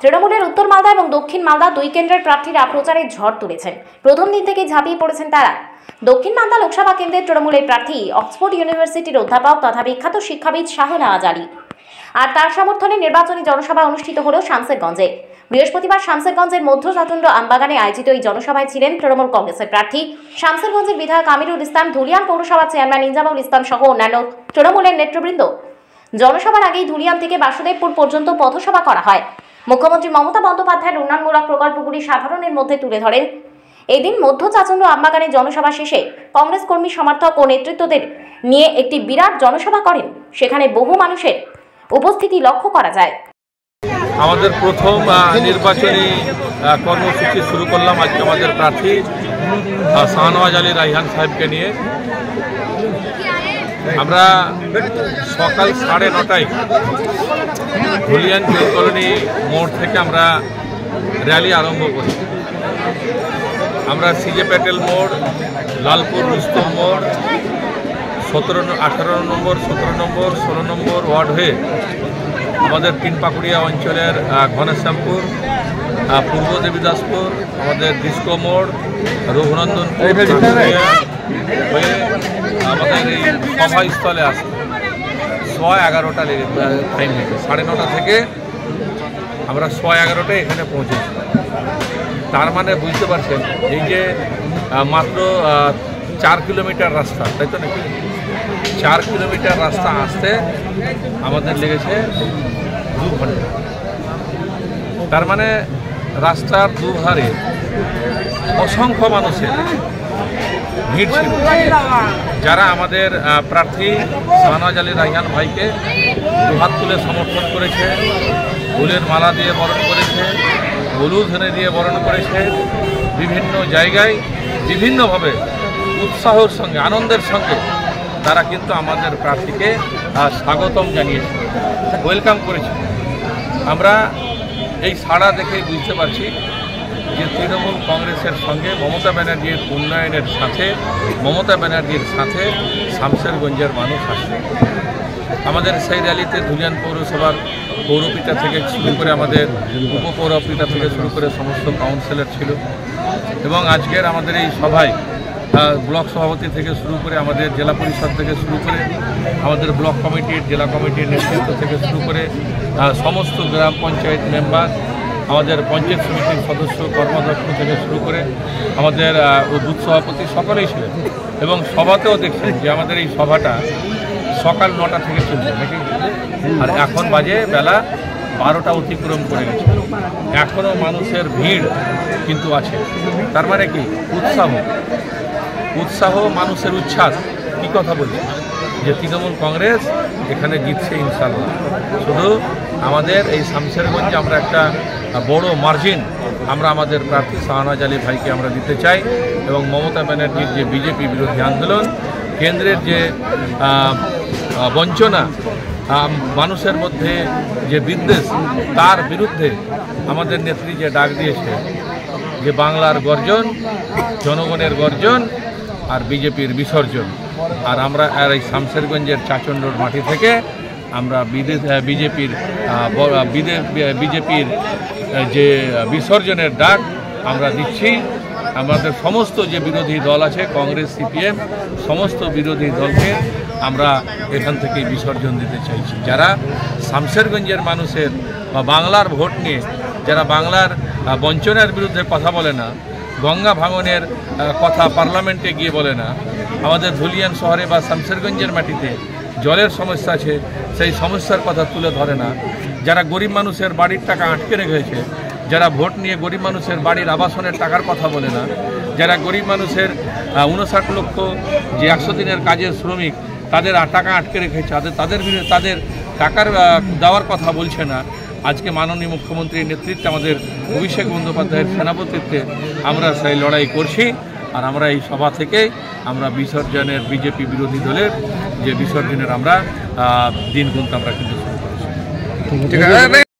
তৃণমূলের উত্তর মালদা এবং দক্ষিণ মালদা দুই কেন্দ্রের প্রার্থীরা প্রচারে ঝড় তুলেছেন। প্রথম দিন থেকে ঝাঁপিয়ে পড়েছেন তারা। দক্ষিণ মালদা লোকসভা কেন্দ্রের তৃণমূলের প্রার্থী অক্সফোর্ড ইউনিভার্সিটির অধ্যাপক তথা বিখ্যাত শিক্ষাবিদ শাহনওয়াজ আলী। আর তার সমর্থনে নির্বাচনী জনসভা অনুষ্ঠিত হল শামসেরগঞ্জে। বৃহস্পতিবার শামসেরগঞ্জের মধ্য চাতুণ্ড আমবাগানে আয়োজিত এই জনসভায় ছিলেন তৃণমূল কংগ্রেসের প্রার্থী, শামসেরগঞ্জের বিধায়ক আমিরুল ইসলাম, ধুলিয়ান পৌরসভার চেয়ারম্যান ইনজামুল ইসলাম সহ অন্যান্য তৃণমূলের নেতৃবৃন্দ। জনসভার আগেই ধুলিয়ান থেকে বাসুদেবপুর পর্যন্ত পথসভা করা হয়। মুখ্যমন্ত্রী মমতা বন্দ্যোপাধ্যায়ের উন্নয়নমূলক প্রকল্পগুলি সাধারণের মধ্যে তুলে ধরেন। এদিন মধ্য চাচণ্ড আমবাগানে জনসভা শেষে কংগ্রেস কর্মী, সমর্থক ও নেতৃত্বদের নিয়ে একটি বিরাট জনসভা করেন। সেখানে বহু মানুষের উপস্থিতি লক্ষ্য করা যায়। আমাদের প্রথম নির্বাচনী কর্মসূচি শুরু করলাম আজকে আমাদের প্রার্থী শাহনওয়াজ আলী রায়হান সাহেবকে নিয়ে। আমরা সকাল 9:30টায় ধুলিয়ান জেল কলোনি মোড় থেকে আমরা র্যালি আরম্ভ করি। আমরা সিজে প্যাটেল মোড়, লালপুর রুস্তম মোড়, 18 নম্বর, 17 নম্বর, 16 নম্বর ওয়ার্ড হয়ে আমাদের তিনপাকুড়িয়া অঞ্চলের ঘনশ্যামপুর, পূর্ব দেবীদাসপুর, আমাদের ডিস্কো মোড়, রঘুনন্দনপুর হয়ে আমাদের এই সভাস্থলে আসে 11:15 লেগে টাইম লেগে 9:30 থেকে আমরা 11:15 এখানে পৌঁছেছি। তার মানে বুঝতে পারছেন এই যে মাত্র 4 কিলোমিটার রাস্তা, তাই তো নাকি? 4 কিলোমিটার রাস্তা আসতে আমাদের লেগেছে 2 ঘন্টা। তার মানে রাস্তার দুধারে অসংখ্য মানুষের ভিড় ছিল, যারা আমাদের প্রার্থী শাহনওয়াজ আলী রায়হান ভাইকে দুহাত তুলে সমর্থন করেছে, ফুলের মালা দিয়ে বরণ করেছে, হলুদ ধনে দিয়ে বরণ করেছে। বিভিন্ন জায়গায় বিভিন্নভাবে উৎসাহের সঙ্গে, আনন্দের সঙ্গে তারা কিন্তু আমাদের প্রার্থীকে স্বাগতম জানিয়েছে, ওয়েলকাম করেছে। আমরা এই সাড়া দেখে বুঝতে পারছি যে তৃণমূল কংগ্রেসের সঙ্গে মমতা ব্যানার্জির উন্নয়নের সাথে, মমতা ব্যানার্জির সাথে শামসেরগঞ্জের মানুষ আসে। আমাদের সেই র্যালিতে ধুলিয়ান পৌরসভার পৌরপিতা থেকে শুরু করে আমাদের উপপৌরপিতা থেকে শুরু করে সমস্ত কাউন্সিলর ছিল, এবং আজকের আমাদের এই সভায় ব্লক সভাপতি থেকে শুরু করে আমাদের জেলা পরিষদ থেকে শুরু করে আমাদের ব্লক কমিটির, জেলা কমিটির নেতৃত্ব থেকে শুরু করে সমস্ত গ্রাম পঞ্চায়েত মেম্বার, আমাদের পঞ্চায়েত সমিতির সদস্য, কর্মাধ্যক্ষ থেকে শুরু করে আমাদের বুথ সভাপতি সকলেই ছিলেন। এবং সভাতেও দেখছেন যে আমাদের এই সভাটা সকাল 9টা থেকে চলছে নাকি, আর এখন বাজে বেলা 12টা অতিক্রম করে গেছে। এখনও মানুষের ভিড় কিন্তু আছে। তার মানে কি উৎসাহ, মানুষের উচ্ছ্বাস। কী কথা বলছি যে তৃণমূল কংগ্রেস এখানে জিতছে ইনশাল্লাহ। শুধু আমাদের এই শামসেরগঞ্জে আমরা একটা বড় মার্জিন আমরা আমাদের প্রার্থী শাহনওয়াজ আলী ভাইকে আমরা দিতে চাই, এবং মমতা ব্যানার্জির যে বিজেপি বিরোধী আন্দোলন, কেন্দ্রের যে বঞ্চনা, মানুষের মধ্যে যে বিদ্বেষ, তার বিরুদ্ধে আমাদের নেত্রী যে ডাক দিয়েছে যে বাংলার গর্জন, জনগণের গর্জন আর বিজেপির বিসর্জন। আর আমরা এই শামসেরগঞ্জের চাচণ্ডর মাটি থেকে আমরা বিজেপির যে বিসর্জনের ডাক আমরা দিচ্ছি। আমাদের সমস্ত যে বিরোধী দল আছে, কংগ্রেস, সিপিএম, সমস্ত বিরোধী দলকে আমরা এখান থেকে বিসর্জন দিতে চাইছি। যারা শামসেরগঞ্জের মানুষের বা বাংলার ভোট নিয়ে, যারা বাংলার বঞ্চনার বিরুদ্ধে কথা বলে না, গঙ্গা ভাঙনের কথা পার্লামেন্টে গিয়ে বলে না, আমাদের ধুলিয়ান শহরে বা শামসেরগঞ্জের মাটিতে জলের সমস্যা আছে, সেই সমস্যার কথা তুলে ধরে না, যারা গরিব মানুষের বাড়ির টাকা আটকে রেখেছে, যারা ভোট নিয়ে গরিব মানুষের বাড়ির আবাসনের টাকার কথা বলে না, যারা গরিব মানুষের 59 লক্ষ যে 100 দিনের কাজের শ্রমিক, তাদের টাকা আটকে রেখেছে, তাদের টাকার দেওয়ার কথা বলছে না। আজকে মাননীয় মুখ্যমন্ত্রীর নেতৃত্বে, আমাদের অভিষেক বন্দ্যোপাধ্যায়ের সেনাপতিত্বে আমরা সেই লড়াই করছি। আর আমরা এই সভা থেকে আমরা বিসর্জনের, বিজেপি বিরোধী দলের যে বিসর্জনের আমরা দিন গুনতে আমরা কিন্তু শুরু করেছি।